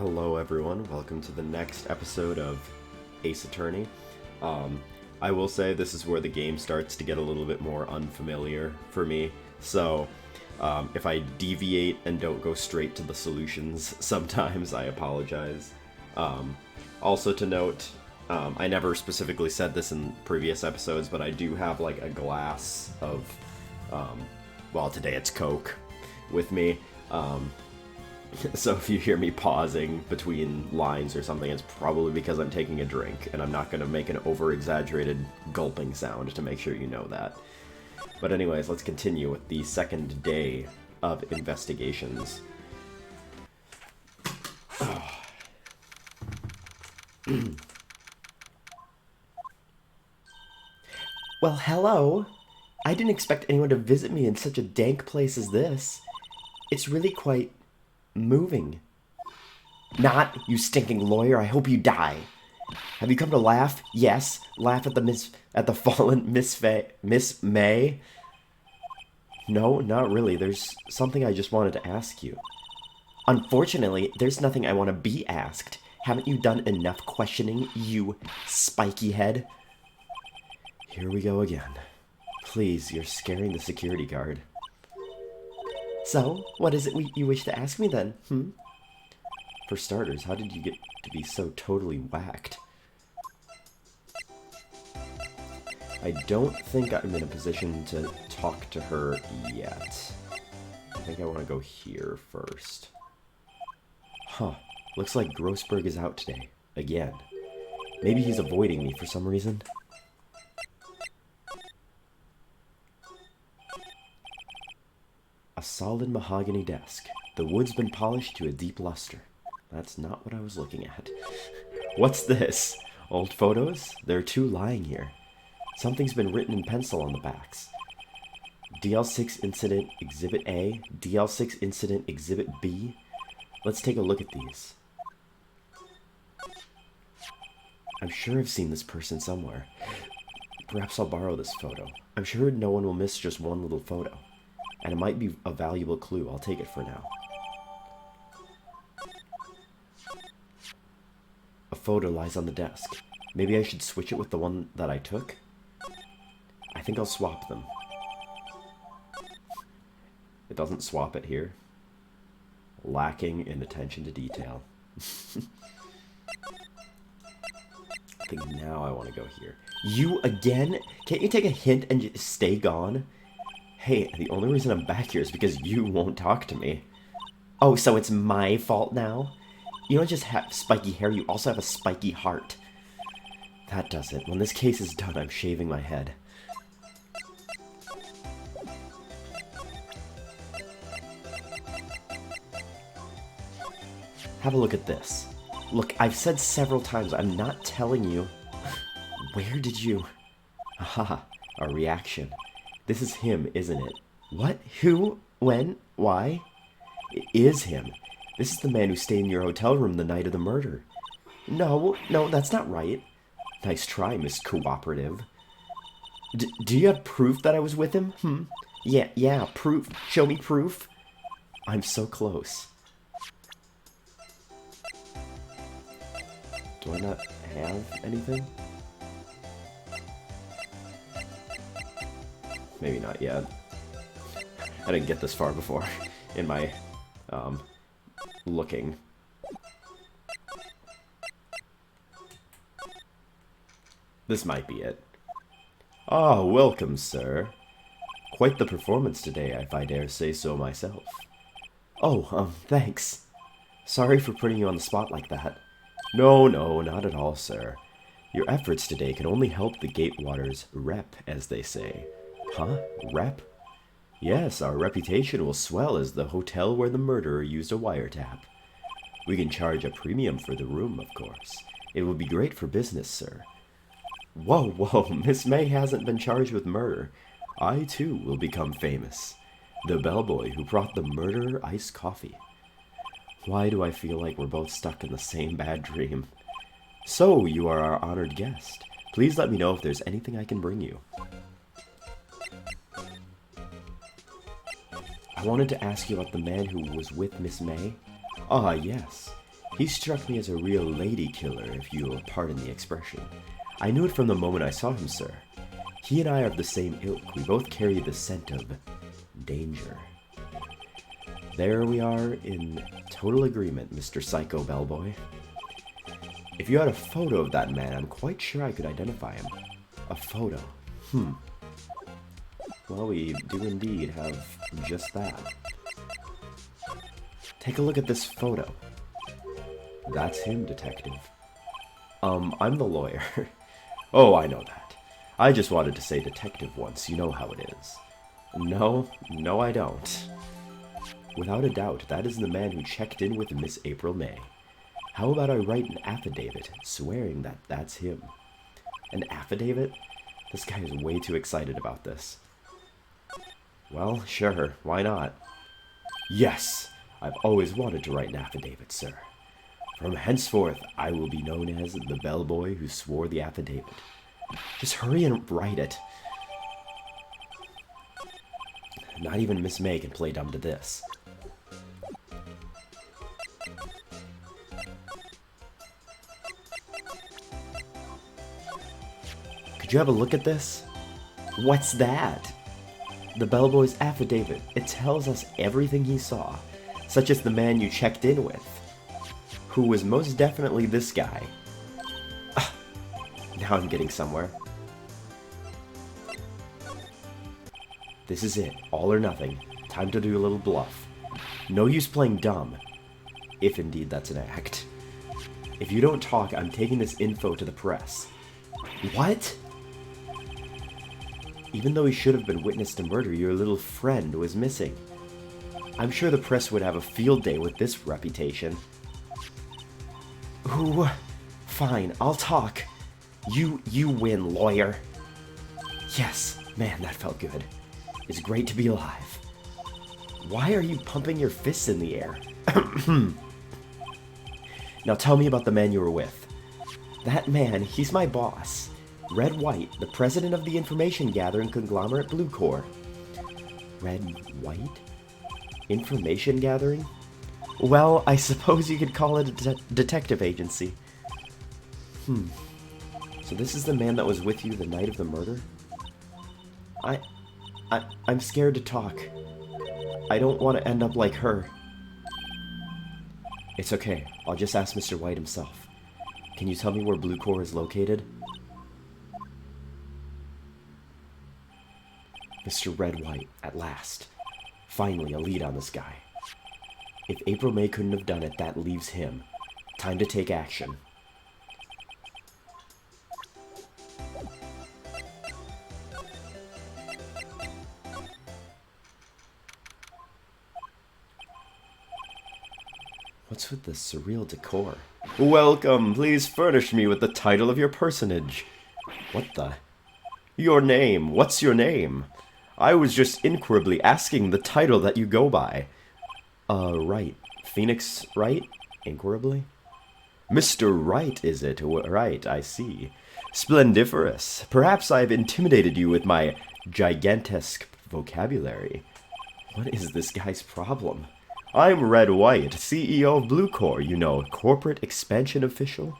Hello everyone, welcome to the next episode of Ace Attorney. I will say this is where the game starts to get a little bit more unfamiliar for me, so if I deviate and don't go straight to the solutions sometimes, I apologize. Also to note, I never specifically said this in previous episodes, but I do have like a glass of, well, today it's Coke with me. So if you hear me pausing between lines or something, it's probably because I'm taking a drink, and I'm not going to make an over-exaggerated gulping sound to make sure you know that. But anyways, let's continue with the second day of investigations. Well, hello. I didn't expect anyone to visit me in such a dank place as this. It's really quite moving. Not, you stinking lawyer, I hope you die. Have you come to laugh? Yes, laugh at the fallen Miss May? No, not really. There's something I just wanted to ask you. Unfortunately, there's nothing I want to be asked. Haven't you done enough questioning, you spiky head? Here we go again. Please, you're scaring the security guard. So, what is it you wish to ask me then, For starters, how did you get to be so totally whacked? I don't think I'm in a position to talk to her yet. I think I want to go here first. Huh. Looks like Grossberg is out today. Again. Maybe he's avoiding me for some reason. A solid mahogany desk. The wood's been polished to a deep luster. That's not what I was looking at. What's this? Old photos? There are two lying here. Something's been written in pencil on the backs. DL6 Incident Exhibit A, DL6 Incident Exhibit B. Let's take a look at these. I'm sure I've seen this person somewhere. Perhaps I'll borrow this photo. I'm sure no one will miss just one little photo. And it might be a valuable clue. I'll take it for now. A photo lies on the desk. Maybe I should switch it with the one that I took? I think I'll swap them. It doesn't swap it here. Lacking in attention to detail. I think now I want to go here. You again? Can't you take a hint and just stay gone? Hey, the only reason I'm back here is because you won't talk to me. Oh, so it's my fault now? You don't just have spiky hair, you also have a spiky heart. That does it. When this case is done, I'm shaving my head. Have a look at this. Look, I've said several times, I'm not telling you. Where did you... Aha, a reaction. This is him, isn't it? What? Who? When? Why? It is him. This is the man who stayed in your hotel room the night of the murder. No, that's not right. Nice try, Miss Cooperative. Do you have proof that I was with him? Yeah, proof. Show me proof. I'm so close. Do I not have anything? Maybe not yet. I didn't get this far before in my, looking. This might be it. Ah, welcome, sir. Quite the performance today, if I dare say so myself. Oh, thanks. Sorry for putting you on the spot like that. No, not at all, sir. Your efforts today can only help the Gatewaters rep, as they say. Huh? Rep? Yes, our reputation will swell as the hotel where the murderer used a wiretap. We can charge a premium for the room, of course. It will be great for business, sir. Whoa, Miss May hasn't been charged with murder. I, too, will become famous. The bellboy who brought the murderer iced coffee. Why do I feel like we're both stuck in the same bad dream? So, you are our honored guest. Please let me know if there's anything I can bring you. I wanted to ask you about the man who was with Miss May. Ah, yes. He struck me as a real lady killer, if you'll pardon the expression. I knew it from the moment I saw him, sir. He and I are of the same ilk. We both carry the scent of danger. There we are in total agreement, Mr. Psycho Bellboy. If you had a photo of that man, I'm quite sure I could identify him. A photo. Well, we do indeed have just that. Take a look at this photo. That's him, detective. I'm the lawyer. Oh, I know that. I just wanted to say detective once. You know how it is. No, I don't. Without a doubt, that is the man who checked in with Miss April May. How about I write an affidavit swearing that that's him? An affidavit? This guy is way too excited about this. Well, sure, why not? Yes! I've always wanted to write an affidavit, sir. From henceforth, I will be known as the bellboy who swore the affidavit. Just hurry and write it. Not even Miss May can play dumb to this. Could you have a look at this? What's that? The bellboy's affidavit. It tells us everything he saw, such as the man you checked in with, who was most definitely this guy. Now I'm getting somewhere. This is it. All or nothing. Time to do a little bluff. No use playing dumb. If indeed that's an act. If you don't talk, I'm taking this info to the press. What? Even though he should have been witness to murder, your little friend was missing. I'm sure the press would have a field day with this reputation. Ooh, fine, I'll talk. You win, lawyer. Yes, man, that felt good. It's great to be alive. Why are you pumping your fists in the air? Now tell me about the man you were with. That man, he's my boss. Red White, the president of the information gathering conglomerate Blue Corps. Red White? Information gathering? Well, I suppose you could call it a detective agency. So this is the man that was with you the night of the murder? I'm scared to talk. I don't want to end up like her. It's okay. I'll just ask Mr. White himself. Can you tell me where Blue Corps is located? Mr. Red White, at last. Finally, a lead on this guy. If April May couldn't have done it, that leaves him. Time to take action. What's with this surreal decor? Welcome, please furnish me with the title of your personage. What the? Your name, what's your name? I was just inquirably asking the title that you go by. Right. Phoenix Wright? Inquirably? Mr. Wright, is it? Right, I see. Splendiferous. Perhaps I've intimidated you with my gigantesque vocabulary. What is this guy's problem? I'm Red White, CEO of Blue Corps, you know, corporate expansion official.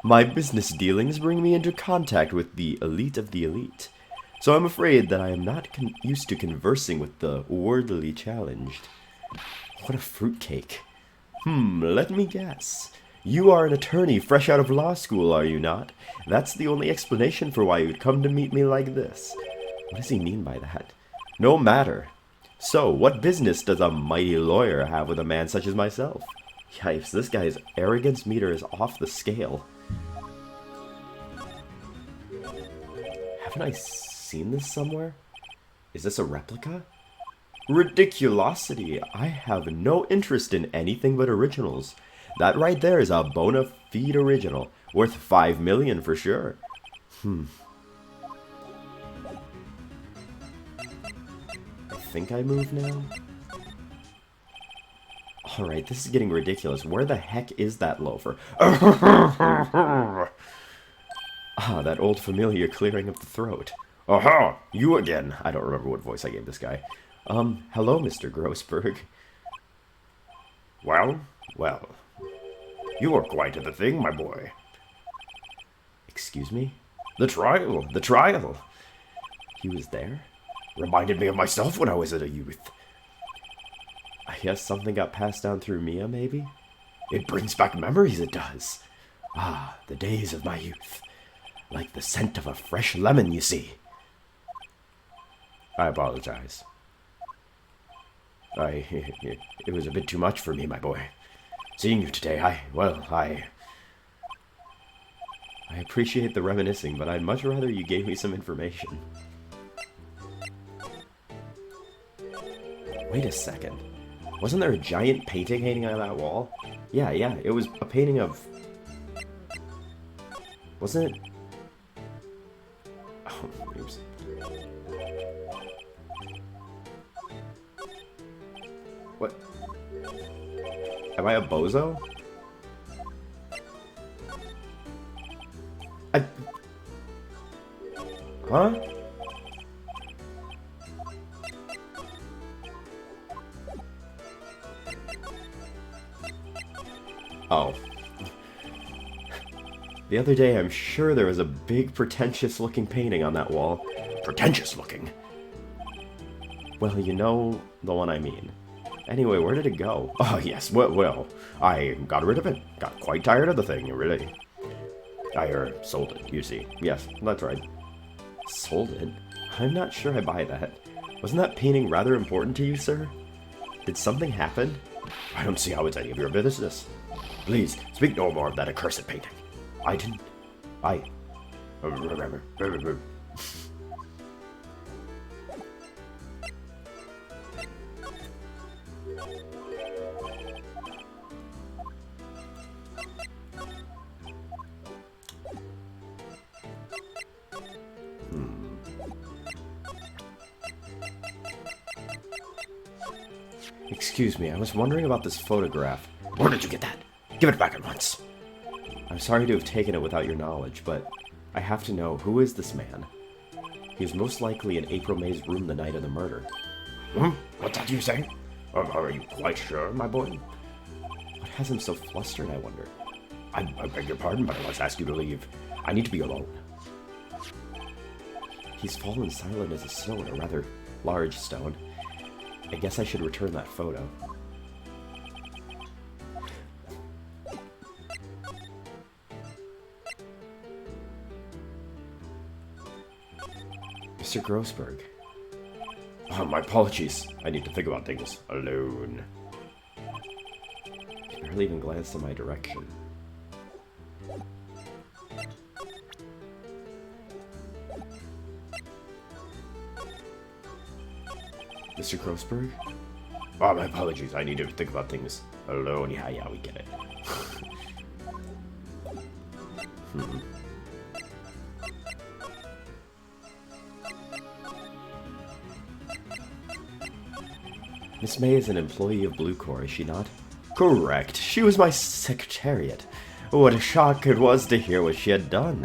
My business dealings bring me into contact with the elite of the elite. So I'm afraid that I am not used to conversing with the worldly challenged. What a fruitcake. Let me guess. You are an attorney fresh out of law school, are you not? That's the only explanation for why you'd come to meet me like this. What does he mean by that? No matter. So, what business does a mighty lawyer have with a man such as myself? Yipes, this guy's arrogance meter is off the scale. Haven't I seen this somewhere? Is this a replica? Ridiculosity! I have no interest in anything but originals. That right there is a bona fide original, worth 5 million for sure. I think I move now? Alright, this is getting ridiculous. Where the heck is that loafer? That old familiar clearing of the throat. Aha! You again! I don't remember what voice I gave this guy. Hello, Mr. Grossberg. Well. You were quite the thing, my boy. Excuse me? The trial. He was there? Reminded me of myself when I was a youth. I guess something got passed down through Mia, maybe? It brings back memories, it does. Ah, the days of my youth. Like the scent of a fresh lemon, you see. I apologize. It was a bit too much for me, my boy. Seeing you today, I appreciate the reminiscing, but I'd much rather you gave me some information. Wait a second. Wasn't there a giant painting hanging on that wall? Yeah, it was a painting of... Wasn't it? Oh, oops. What? Am I a bozo? Huh? Oh. The other day, I'm sure there was a big, pretentious-looking painting on that wall. Pretentious-looking? Well, you know the one I mean. Anyway, where did it go? Oh, yes, well, I got rid of it. Got quite tired of the thing, really. I sold it, you see. Yes, that's right. Sold it? I'm not sure I buy that. Wasn't that painting rather important to you, sir? Did something happen? I don't see how it's any of your business. Please, speak no more of that accursed painting. I didn't... Remember. Excuse me, I was wondering about this photograph. Where did you get that? Give it back at once. I'm sorry to have taken it without your knowledge, but I have to know, who is this man? He was most likely in April May's room the night of the murder. What's that you say? Are you quite sure, my boy? What has him so flustered, I wonder? I beg your pardon, but I must ask you to leave. I need to be alone. He's fallen silent as a stone, a rather large stone. I guess I should return that photo. Mr. Grossberg. My apologies. I need to think about things alone. He barely even glanced in my direction. Mr. Grossberg? My apologies. I need to think about things alone. Yeah, we get it. Miss May is an employee of Blue Corps, is she not? Correct. She was my secretariat. What a shock it was to hear what she had done.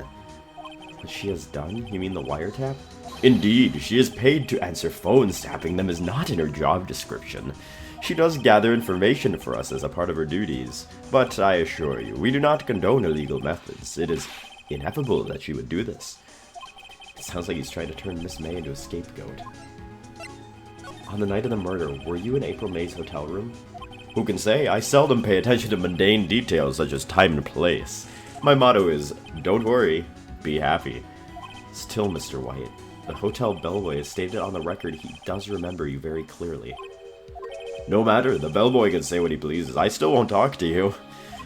What she has done? You mean the wiretap? Indeed, she is paid to answer phones. Tapping them is not in her job description. She does gather information for us as a part of her duties, but I assure you, we do not condone illegal methods. It is inevitable that she would do this. It sounds like he's trying to turn Miss May into a scapegoat. On the night of the murder, were you in April May's hotel room? Who can say? I seldom pay attention to mundane details such as time and place. My motto is, don't worry, be happy. Still, Mr. White, the hotel bellboy has stated on the record he does remember you very clearly. No matter, the bellboy can say what he pleases. I still won't talk to you.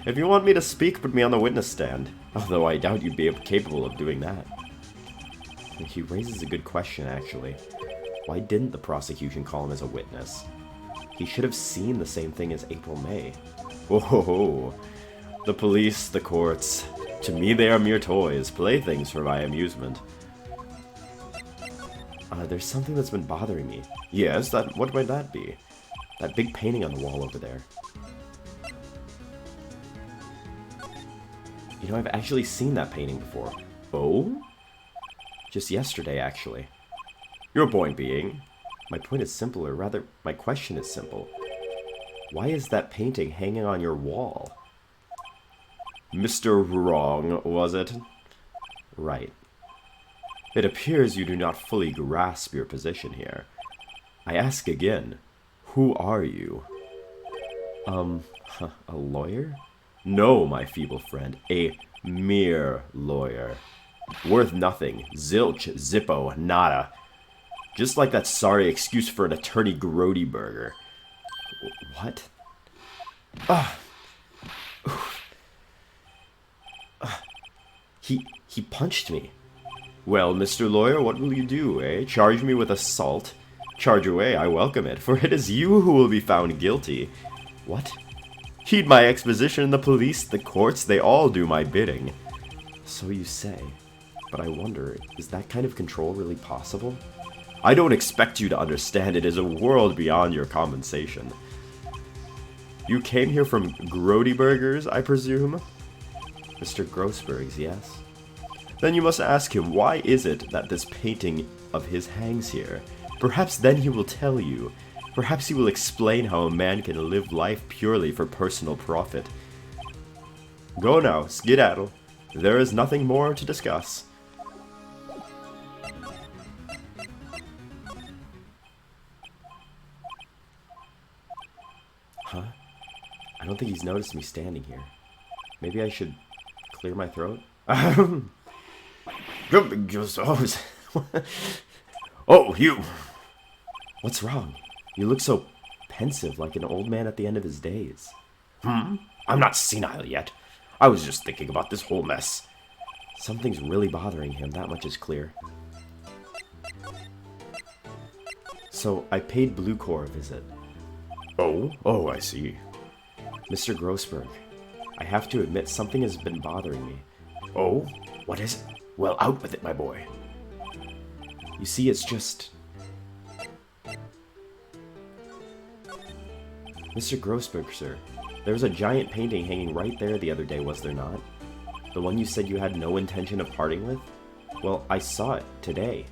If you want me to speak, put me on the witness stand. Although I doubt you'd be capable of doing that. He raises a good question, actually. Why didn't the prosecution call him as a witness? He should have seen the same thing as April May. Oh, the police, the courts. To me they are mere toys, playthings for my amusement. There's something that's been bothering me. Yes, what might that be? That big painting on the wall over there. You know, I've actually seen that painting before. Oh? Just yesterday, actually. Your point being? My point is simple, or rather, my question is simple. Why is that painting hanging on your wall? Mr. Wrong, was it? Right. It appears you do not fully grasp your position here. I ask again, who are you? A lawyer? No, my feeble friend, a mere lawyer. Worth nothing, zilch, zippo, nada. Just like that sorry excuse for an attorney grody burger. What? He punched me. Well, Mr. Lawyer, what will you do, eh? Charge me with assault? Charge away, I welcome it, for it is you who will be found guilty. What? Heed my exposition, the police, the courts, they all do my bidding. So you say. But I wonder, is that kind of control really possible? I don't expect you to understand it is a world beyond your compensation. You came here from Grody Burgers, I presume? Mr. Grossberg's, yes. Then you must ask him, why is it that this painting of his hangs here? Perhaps then he will tell you. Perhaps he will explain how a man can live life purely for personal profit. Go now, skedaddle. There is nothing more to discuss. Huh? I don't think he's noticed me standing here. Maybe I should clear my throat? Oh, you! What's wrong? You look so pensive, like an old man at the end of his days. I'm not senile yet. I was just thinking about this whole mess. Something's really bothering him, that much is clear. So, I paid Blue Corps a visit. Oh, I see. Mr. Grossberg, I have to admit something has been bothering me. Oh? What is it? Well, out with it, my boy. You see, it's just... Mr. Grossberg, sir, there was a giant painting hanging right there the other day, was there not? The one you said you had no intention of parting with? Well, I saw it today.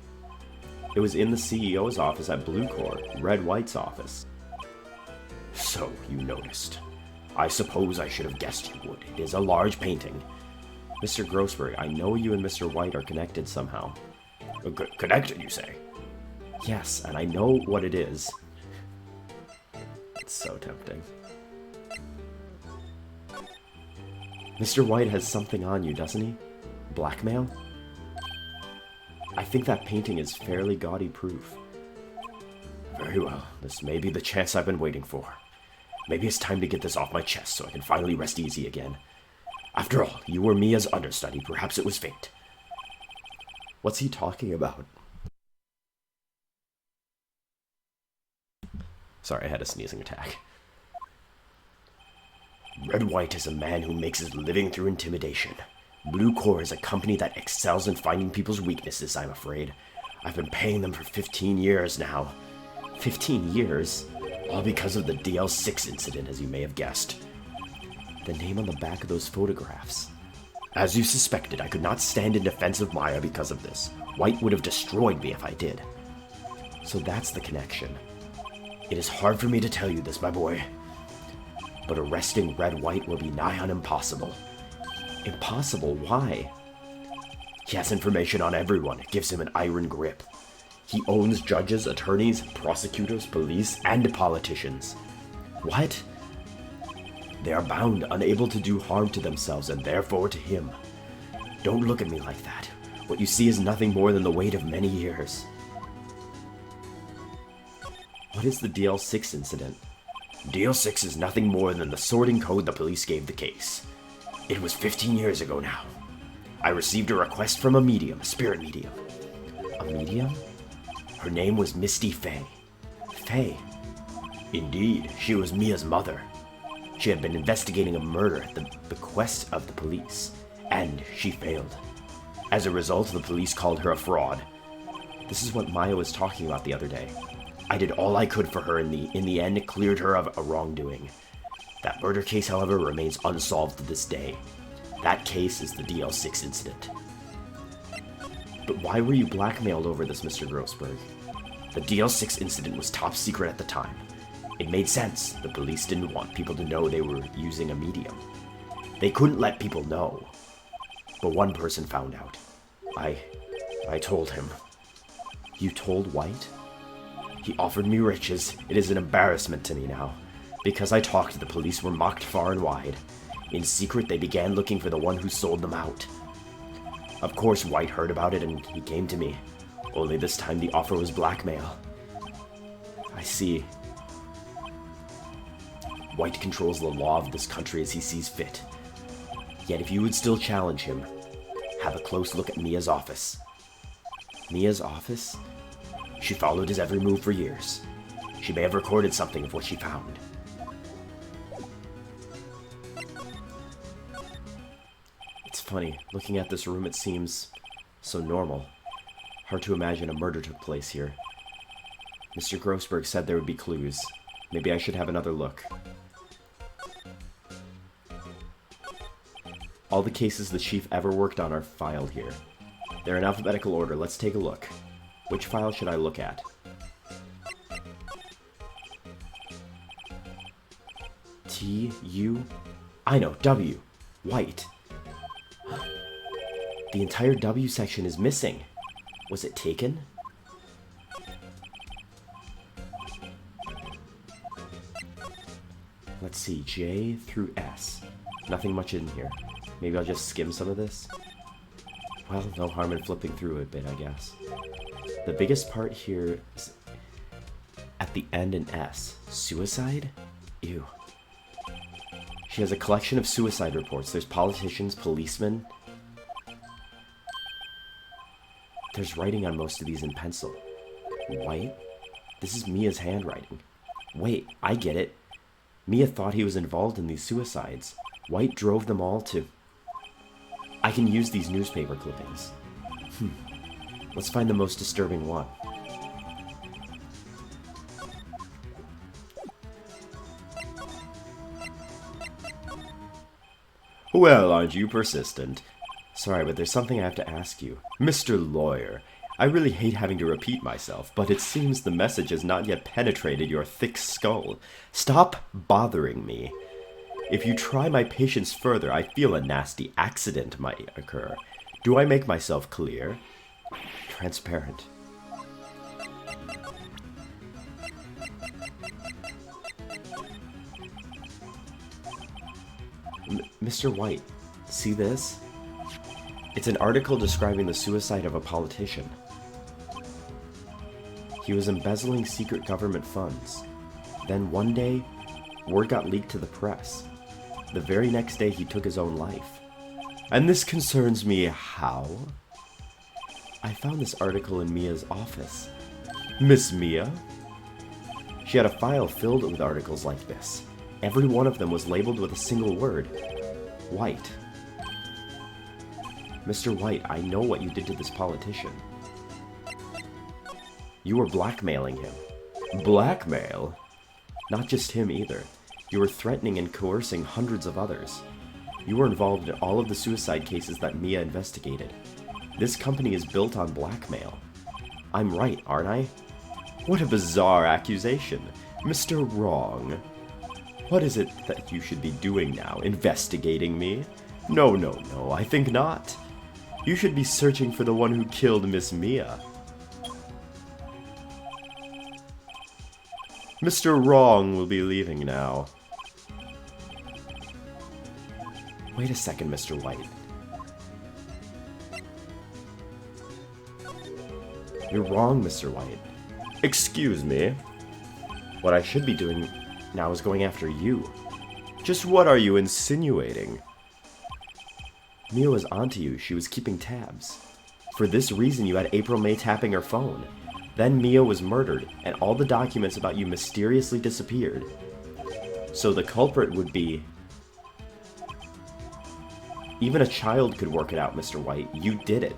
It was in the CEO's office at Blue Corps, Red White's office. So, you noticed. I suppose I should have guessed you would. It is a large painting. Mr. Grossberg, I know you and Mr. White are connected somehow. Connected, you say? Yes, and I know what it is. It's so tempting. Mr. White has something on you, doesn't he? Blackmail? I think that painting is fairly gaudy proof. Very well. This may be the chance I've been waiting for. Maybe it's time to get this off my chest so I can finally rest easy again. After all, you were Mia's understudy. Perhaps it was fate. What's he talking about? Sorry, I had a sneezing attack. Red White is a man who makes his living through intimidation. Blue Corps is a company that excels in finding people's weaknesses, I'm afraid. I've been paying them for 15 years now. 15 years? All because of the DL6 incident, as you may have guessed. The name on the back of those photographs. As you suspected, I could not stand in defense of Maya because of this. White would have destroyed me if I did. So that's the connection. It is hard for me to tell you this, my boy. But arresting Red White will be nigh on impossible. Impossible? Why? He has information on everyone. It gives him an iron grip. He owns judges, attorneys, prosecutors, police, and politicians. What? They are bound, unable to do harm to themselves, and therefore to him. Don't look at me like that. What you see is nothing more than the weight of many years. What is the DL6 incident? DL6 is nothing more than the sorting code the police gave the case. It was 15 years ago now. I received a request from a medium, a spirit medium. A medium? Her name was Misty Fay. Fay? Indeed, she was Mia's mother. She had been investigating a murder at the bequest of the police, and she failed. As a result, the police called her a fraud. This is what Maya was talking about the other day. I did all I could for her in the end, cleared her of a wrongdoing. That murder case, however, remains unsolved to this day. That case is the DL6 incident. But why were you blackmailed over this, Mr. Grossberg? The DL6 incident was top secret at the time. It made sense. The police didn't want people to know they were using a medium. They couldn't let people know. But one person found out. I told him. You told White? He offered me riches. It is an embarrassment to me now. Because I talked, the police were mocked far and wide. In secret, they began looking for the one who sold them out. Of course, White heard about it and he came to me. Only this time the offer was blackmail. I see. White controls the law of this country as he sees fit. Yet if you would still challenge him, have a close look at Mia's office. Mia's office? She followed his every move for years. She may have recorded something of what she found. It's funny, looking at this room it seems so normal. Hard to imagine a murder took place here. Mr. Grossberg said there would be clues. Maybe I should have another look. All the cases the chief ever worked on are filed here. They're in alphabetical order. Let's take a look. Which file should I look at? T, U... I know, W. White. The entire W section is missing. Was it taken? Let's see, J through S. Nothing much in here. Maybe I'll just skim some of this? Well, no harm in flipping through a bit, I guess. The biggest part here is at the end in S. Suicide? Ew. She has a collection of suicide reports. There's politicians, policemen. There's writing on most of these in pencil. White? This is Mia's handwriting. Wait, I get it. Mia thought he was involved in these suicides. White drove them all to... I can use these newspaper clippings. Let's find the most disturbing one. Well, aren't you persistent? Sorry, but there's something I have to ask you. Mr. Lawyer, I really hate having to repeat myself, but it seems the message has not yet penetrated your thick skull. Stop bothering me. If you try my patience further, I feel a nasty accident might occur. Do I make myself clear? Transparent. Mr. White, see this? It's an article describing the suicide of a politician. He was embezzling secret government funds. Then one day, word got leaked to the press. The very next day, he took his own life. And this concerns me how? I found this article in Mia's office. Miss Mia? She had a file filled with articles like this. Every one of them was labeled with a single word. White. Mr. White, I know what you did to this politician. You were blackmailing him. Blackmail? Not just him either. You were threatening and coercing hundreds of others. You were involved in all of the suicide cases that Mia investigated. This company is built on blackmail. I'm right, aren't I? What a bizarre accusation. Mr. Wrong. What is it that you should be doing now? Investigating me? No, I think not. You should be searching for the one who killed Miss Mia. Mr. Wrong will be leaving now. Wait a second, Mr. White. You're wrong, Mr. White. Excuse me. What I should be doing now is going after you. Just what are you insinuating? Mia was onto you. She was keeping tabs. For this reason, you had April May tapping her phone. Then Mia was murdered, and all the documents about you mysteriously disappeared. So the culprit would be... Even a child could work it out, Mr. White. You did it.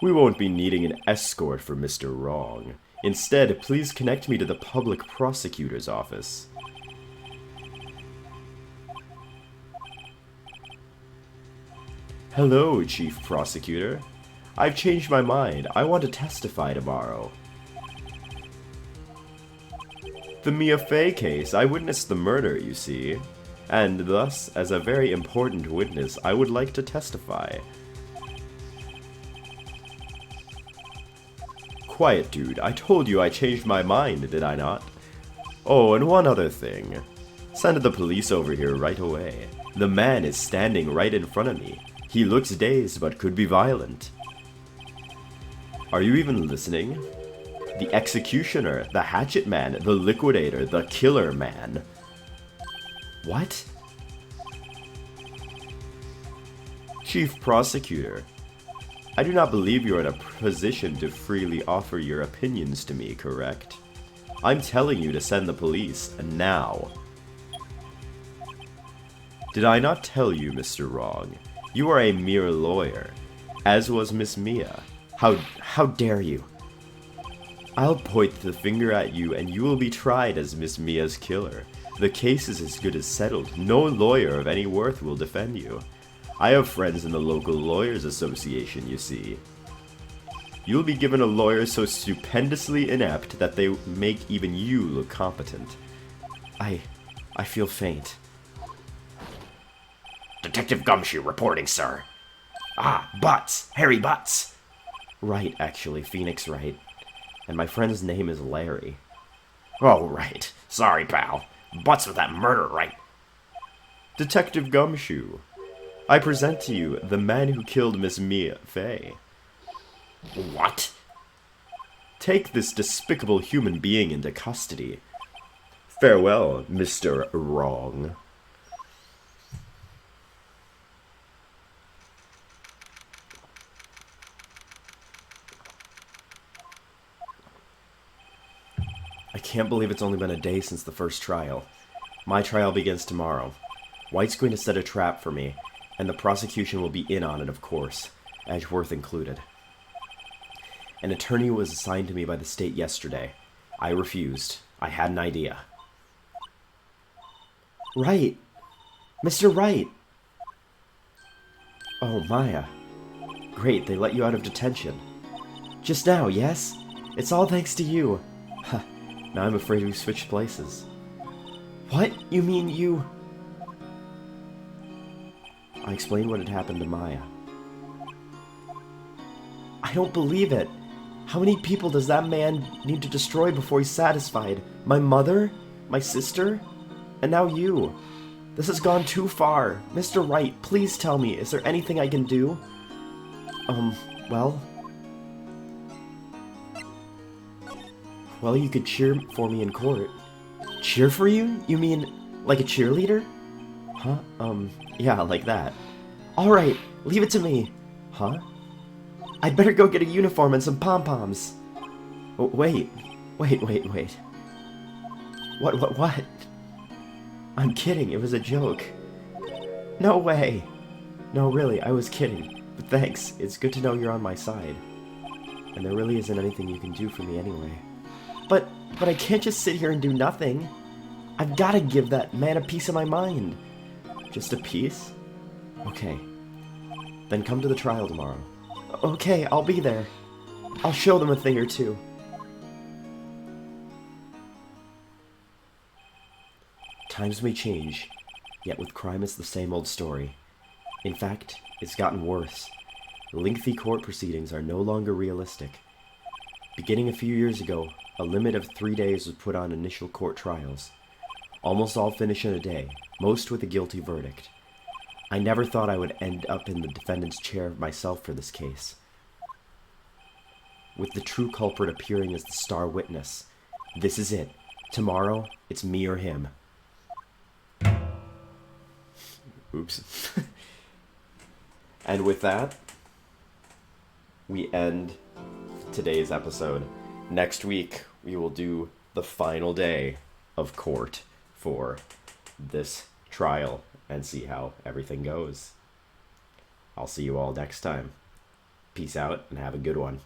We won't be needing an escort for Mr. Wrong. Instead, please connect me to the public prosecutor's office. Hello, Chief Prosecutor. I've changed my mind. I want to testify tomorrow. The Mia Fey case, I witnessed the murder, you see. And thus, as a very important witness, I would like to testify. Quiet, dude. I told you I changed my mind, did I not? Oh, and one other thing. Send the police over here right away. The man is standing right in front of me. He looks dazed, but could be violent. Are you even listening? The executioner, the hatchet man, the liquidator, the killer man. What? Chief Prosecutor, I do not believe you're in a position to freely offer your opinions to me, correct? I'm telling you to send the police, now. Did I not tell you, Mr. Wrong? You are a mere lawyer, as was Miss Mia. How dare you? I'll point the finger at you and you will be tried as Miss Mia's killer. The case is as good as settled. No lawyer of any worth will defend you. I have friends in the local lawyers association, you see. You'll be given a lawyer so stupendously inept that they make even you look competent. I feel faint. Detective Gumshoe reporting, sir. Ah, Butts. Harry Butts. Right, actually, Phoenix Wright. And my friend's name is Larry. Oh, right. Sorry, pal. Butts with that murder, right? Detective Gumshoe, I present to you the man who killed Miss Mia Fey. What? Take this despicable human being into custody. Farewell, Mr. Wrong. I can't believe it's only been a day since the first trial. My trial begins tomorrow. White's going to set a trap for me, and the prosecution will be in on it, of course, Edgeworth included. An attorney was assigned to me by the state yesterday. I refused. I had an idea. Right! Mr. Wright! Oh, Maya. Great, they let you out of detention. Just now, yes? It's all thanks to you. Huh. Now I'm afraid we've switched places. What? You mean you... I explained what had happened to Maya. I don't believe it. How many people does that man need to destroy before he's satisfied? My mother? My sister? And now you. This has gone too far. Mr. Wright, please tell me, is there anything I can do? Well... Well, you could cheer for me in court. Cheer for you? You mean, like a cheerleader? Huh? Yeah, like that. Alright, leave it to me. Huh? I'd better go get a uniform and some pom-poms. Oh, wait. Wait. What? I'm kidding, it was a joke. No way. No, really, I was kidding. But thanks, it's good to know you're on my side. And there really isn't anything you can do for me anyway. But I can't just sit here and do nothing. I've gotta give that man a piece of my mind. Just a piece? Okay. Then come to the trial tomorrow. Okay, I'll be there. I'll show them a thing or two. Times may change, yet with crime it's the same old story. In fact, it's gotten worse. Lengthy court proceedings are no longer realistic. Beginning a few years ago, a limit of 3 days was put on initial court trials. Almost all finish in a day, most with a guilty verdict. I never thought I would end up in the defendant's chair myself for this case. With the true culprit appearing as the star witness. This is it. Tomorrow, it's me or him. Oops. And with that, we end today's episode. Next week, we will do the final day of court for this trial and see how everything goes. I'll see you all next time. Peace out and have a good one.